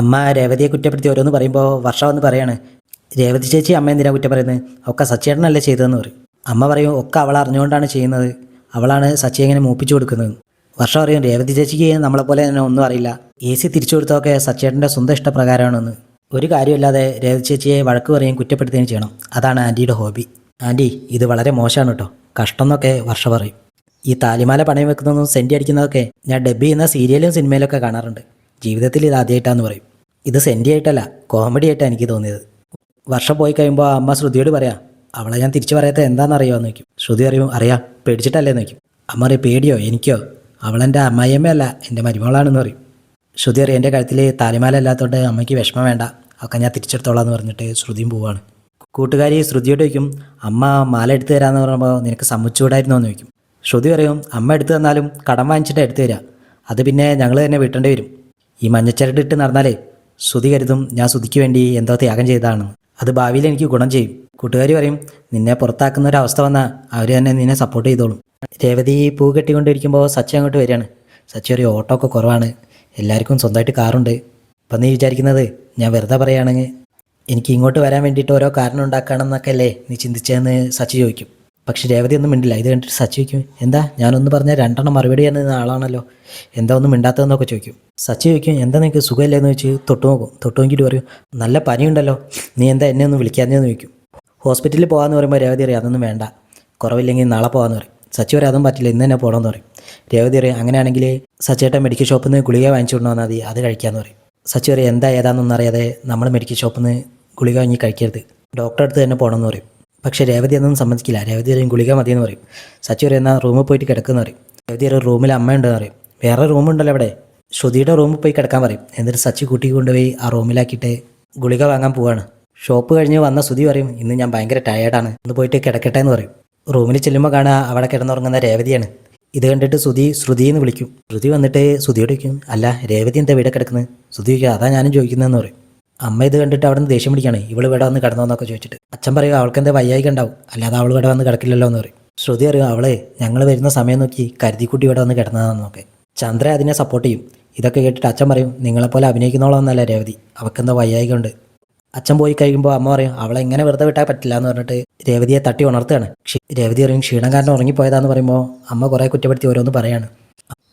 അമ്മ രേവതിയെ കുറ്റപ്പെടുത്തി ഓരോന്ന് പറയുമ്പോൾ വർഷ വന്ന് പറയാണ്, രേവതി ചേച്ചി അമ്മ എന്തിനാ കുറ്റം പറയുന്നത്, ഒക്കെ സച്ചേട്ടനല്ലേ ചെയ്തതെന്ന് പറയും. അമ്മ പറയും ഒക്കെ അവൾ അറിഞ്ഞുകൊണ്ടാണ് ചെയ്യുന്നത്, അവളാണ് സച്ചി എങ്ങനെ മൂപ്പിച്ചു കൊടുക്കുന്നത്. വർഷ പറയും രേവതി ചേച്ചിക്ക് നമ്മളെപ്പോലെ തന്നെ ഒന്നും അറിയില്ല, AC തിരിച്ചു കൊടുത്തൊക്കെ സച്ചേട്ടൻ്റെ സ്വന്തം ഇഷ്ടപ്രകാരമാണെന്ന്. ഒരു കാര്യമില്ലാതെ രേവതി ചേച്ചിയെ വഴക്ക് പറയുകയും കുറ്റപ്പെടുത്തുകയും ചെയ്യണം, അതാണ് ആൻറ്റിയുടെ ഹോബി. ആൻറ്റി ഇത് വളരെ മോശമാണ് കേട്ടോ, കഷ്ടം എന്നൊക്കെ വർഷ പറയും. ഈ താലിമാല പണയം വെക്കുന്നതും സെൻറ്റി അടിക്കുന്നതൊക്കെ ഞാൻ ഡബ് ചെയ്യുന്ന സീരിയലും സിനിമയിലൊക്കെ കാണാറുണ്ട്, ജീവിതത്തിൽ ഇത് ആദ്യമായിട്ടാന്ന് പറയും. ഇത് സെൻറ്റി ആയിട്ടല്ല, കോമഡി ആയിട്ടാണ് എനിക്ക് തോന്നിയത്. വർഷം പോയി കഴിയുമ്പോൾ അമ്മ ശ്രുതിയോട് പറയാം, അവളെ ഞാൻ തിരിച്ചു പറയാത്ത എന്താണെന്നറിയുമോ നോക്കും. ശ്രുതി അറിയും, അറിയാം, പേടിച്ചിട്ടല്ലേ നോക്കും. അമ്മ പറയും, പേടിയോ എനിക്കോ, അവളെൻ്റെ അമ്മായിയമ്മയല്ല എൻ്റെ മരുമകളാണെന്ന് പറയും. ശ്രുതി അറിയാം, എൻ്റെ കഴുത്തിൽ താലിമാല അല്ലാത്തതുകൊണ്ട് അമ്മയ്ക്ക് വിഷമം വേണ്ട, ഒക്കെ ഞാൻ തിരിച്ചെടുത്തോളാം എന്ന് പറഞ്ഞിട്ട് ശ്രുതിയും പോവാണ്. കൂട്ടുകാരി ശ്രുതിയോട് ചോദിക്കും, അമ്മ മാല എടുത്തു തരാമെന്ന് പറയുമ്പോൾ നിനക്ക് സമ്മതിച്ചുകൂടായിരുന്നോ എന്ന് ചോദിക്കും. ശ്രുതി പറയും, അമ്മ എടുത്തു തന്നാലും കടം വാങ്ങിച്ചിട്ട് എടുത്തു തരാം, അത് പിന്നെ ഞങ്ങൾ തന്നെ വീട്ടേണ്ടി വരും. ഈ മഞ്ഞച്ചരടിട്ട് നടന്നാലേ ശ്രുതി കരുതും ഞാൻ ശ്രുതിക്ക് വേണ്ടി എന്തോ ത്യാഗം ചെയ്തതാണെന്ന്, അത് ഭാവിയിൽ എനിക്ക് ഗുണം ചെയ്യും. കൂട്ടുകാരി പറയും, നിന്നെ പുറത്താക്കുന്ന ഒരു അവസ്ഥ വന്നാൽ അവർ തന്നെ നിന്നെ സപ്പോർട്ട് ചെയ്തോളും. രേവതി പൂ കെട്ടിക്കൊണ്ടിരിക്കുമ്പോൾ സച്ചി അങ്ങോട്ട് വരികയാണ്. സച്ചി ഒരു ഓട്ടോ ഒക്കെ കുറവാണ്, എല്ലാവർക്കും സ്വന്തമായിട്ട് കാറുണ്ട്, ഇപ്പം നീ വിചാരിക്കുന്നത് ഞാൻ വെറുതെ പറയുകയാണെങ്കിൽ എനിക്ക് ഇങ്ങോട്ട് വരാൻ വേണ്ടിയിട്ട് ഓരോ കാരണം ഉണ്ടാക്കുകയാണെന്നൊക്കെ അല്ലേ നീ ചിന്തിച്ചതെന്ന് സച്ചി ചോദിക്കും. പക്ഷെ രേവതി ഒന്നും മിണ്ടില്ല. ഇത് കണ്ടിട്ട് സച്ചി ചോദിക്കും, എന്താ ഞാനൊന്ന് പറഞ്ഞാൽ 2 മറുപടി ചെയ്യുന്ന ആളാണല്ലോ, എന്താ ഒന്നും മിണ്ടാത്തതെന്നൊക്കെ ചോദിക്കും. സച്ചി ചോദിക്കും, എന്താ നിനക്ക് സുഖമില്ലെന്ന് ചോദിച്ച് തൊട്ട് നോക്കും. തൊട്ട് നോക്കിയിട്ട് പറയും, നല്ല പനിയുണ്ടല്ലോ, നീ എന്താ എന്നെ ഒന്ന് വിളിക്കാഞ്ഞെന്ന് ചോദിക്കും. ഹോസ്പിറ്റലിൽ പോകാമെന്ന് പറയുമ്പോൾ രേവതി അറിയാം അതൊന്നും വേണ്ട, കുറവില്ലെങ്കിൽ നാളെ പോകാമെന്ന് പറയും. സച്ചി പറയും, അതും പറ്റില്ല, ഇന്ന് തന്നെ പോകണമെന്ന് പറയും. രേവതി പറയും, അങ്ങനെയാണെങ്കിൽ സച്ചിയേട്ടൻ മെഡിക്കൽ ഷോപ്പിൽ നിന്ന് ഗുളിക വാങ്ങിച്ചുകൊണ്ട് വന്നാൽ മതി, അത് കഴിക്കാമെന്ന് പറയും. സച്ചി പറയും, എന്താ ഏതാണെന്നൊന്നും അറിയാതെ നമ്മൾ മെഡിക്കൽ ഷോപ്പിൽ നിന്ന് ഗുളിക വാങ്ങി കഴിക്കരുത്, ഡോക്ടറെ അടുത്ത് തന്നെ പോകണമെന്ന് പറയും. പക്ഷേ രേവതി അതൊന്നും സമ്മതിക്കില്ല. രേവതി പറയും, ഗുളിക മതിയെന്ന് പറയും. സച്ചി പറയും, എന്നാൽ റൂമിൽ പോയിട്ട് കിടക്കുമെന്ന് പറയും. രേവതി ഒരു റൂമിൽ അമ്മയുണ്ടെന്ന് പറയും. വേറെ റൂമുണ്ടല്ലോ അവിടെ, ശ്രുതിയുടെ റൂമിൽ പോയി കിടക്കാൻ പറയും. എന്നിട്ട് സച്ചി കൂട്ടി കൊണ്ടുപോയി ആ റൂമിലാക്കിയിട്ട് ഗുളിക വാങ്ങാൻ പോവാണ്. ഷോപ്പ് കഴിഞ്ഞ് വന്ന ശ്രുതി പറയും, ഇന്ന് ഞാൻ ഭയങ്കര ടയേർഡാണ്, ഒന്ന് പോയിട്ട് കിടക്കട്ടെ എന്ന് പറയും. റൂമിൽ ചെല്ലുമ്പോൾ കാണാൻ അവിടെ കിടന്നുറങ്ങുന്ന രേവതിയാണ്. ഇത് കണ്ടിട്ട് ശ്രുതിന്ന് വിളിക്കും. ശ്രുതി വന്നിട്ട് ശ്രുതിയോട് ചോദിക്കും, അല്ല രേവതി എന്താ ഇവിടെ കിടക്കുന്നത്? ശ്രുതി ചോദിക്കും, അതാ ഞാനും ചോദിക്കുന്നതെന്ന് പറയും. അമ്മ ഇത് കണ്ടിട്ട് അവിടെ നിന്ന് ദേഷ്യം പിടിക്കുകയാണ്, ഇവൾ ഇവിടെ വന്ന് കിടന്നോന്നൊക്കെ ചോദിച്ചിട്ട്. അച്ഛൻ പറയും, അവൾക്ക് എന്താ വയ്യായിക ഉണ്ടാവും, അല്ലാതെ അവൾ ഇവിടെ വന്ന് കിടക്കില്ലല്ലോ എന്ന് പറയും. ശ്രുതി അറിയും, അവളെ ഞങ്ങൾ വരുന്ന സമയം നോക്കി കരുതിക്കുട്ടി ഇവിടെ വന്ന് കിടന്നതാണെന്നൊക്കെ. ചന്ദ്ര അതിനെ സപ്പോർട്ട് ചെയ്യും. ഇതൊക്കെ കേട്ടിട്ട് അച്ഛൻ പറയും, നിങ്ങളെപ്പോലെ അഭിനയിക്കുന്നോളൊന്നല്ല രേവതി, അവൾക്കെന്താ വയ്യായിക ഉണ്ട്. അച്ഛൻ പോയി കഴിയുമ്പോൾ അമ്മ പറയും, അവളെ എങ്ങനെ വെറുതെ വിട്ടാൽ പറ്റില്ല എന്ന് പറഞ്ഞിട്ട് രേവതിയെ തട്ടി ഉണർത്തുകയാണ്. രേവതി പറയും, ക്ഷീണം കാരണം ഉറങ്ങിപ്പോയതാന്ന് പറയുമ്പോൾ അമ്മ കുറേ കുറ്റപ്പെടുത്തി ഓരോന്ന് പറയാണ്.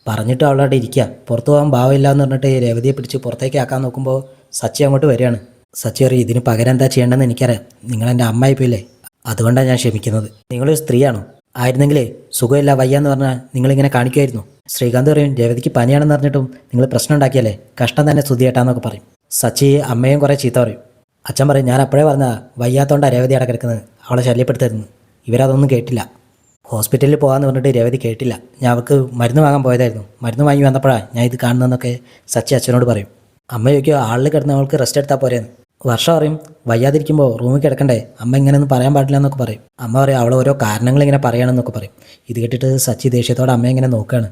പറഞ്ഞിട്ട് അവളവിടെ ഇരിക്കുക, പുറത്തു പോകാൻ ഭാവമില്ല എന്ന് പറഞ്ഞിട്ട് രേവതിയെ പിടിച്ച് പുറത്തേക്ക് ആക്കാൻ നോക്കുമ്പോൾ സച്ചി അങ്ങോട്ട് വരികയാണ്. സച്ചി പറയും, ഇതിന് പകരം എന്താ ചെയ്യേണ്ടതെന്ന് എനിക്കറിയാം, നിങ്ങളെൻ്റെ അമ്മായിപ്പോയില്ലേ, അതുകൊണ്ടാണ് ഞാൻ ക്ഷമിക്കുന്നത്. നിങ്ങളൊരു സ്ത്രീയാണോ? ആയിരുന്നെങ്കിലേ സുഖമില്ല വയ്യാന്ന് പറഞ്ഞാൽ നിങ്ങളിങ്ങനെ കാണിക്കുമായിരുന്നു. ശ്രീകാന്ത് പറയും, രേവതിക്ക് പനിയാണെന്ന് പറഞ്ഞിട്ടും നിങ്ങൾ പ്രശ്നം ഉണ്ടാക്കിയല്ലേ, കഷ്ടം തന്നെ സ്തുതിയേട്ടാന്നൊക്കെ പറയും. സച്ചി അമ്മയും കുറേ ചീത്ത പറയും. അച്ഛൻ പറയും, ഞാൻ അപ്പോഴേ പറഞ്ഞാൽ വയ്യാത്തോണ്ടാണ് രേവതി അവിടെ കിടക്കുന്നത്, അവളെ ശല്യപ്പെടുത്തരുന്നു. ഇവരതൊന്നും കേട്ടില്ല. ഹോസ്പിറ്റലിൽ പോകാമെന്ന് പറഞ്ഞിട്ട് രേവതി കേട്ടില്ല. ഞാൻ അവൾക്ക് മരുന്ന് വാങ്ങാൻ പോയതായിരുന്നു, മരുന്ന് വാങ്ങി വന്നപ്പോഴാണ് ഞാൻ ഇത് കാണുന്നതെന്നൊക്കെ സച്ചി അച്ഛനോട് പറയും. അമ്മ ചോദിക്കുക, ആളിൽ കിടന്ന അവൾക്ക് റെസ്റ്റ് എടുത്താൽ പോരെയെന്ന്. വർഷം പറയും, വയ്യാതിരിക്കുമ്പോൾ റൂമിൽ കിടക്കണ്ടേ, അമ്മ ഇങ്ങനെയൊന്നും പറയാൻ പാടില്ല എന്നൊക്കെ പറയും. അമ്മ പറയും, അവൾ ഓരോ കാരണങ്ങൾ ഇങ്ങനെ പറയണമെന്നൊക്കെ പറയും. ഇത് കേട്ടിട്ട് സച്ചി ദേഷ്യത്തോടെ അമ്മ ഇങ്ങനെ നോക്കുകയാണ്.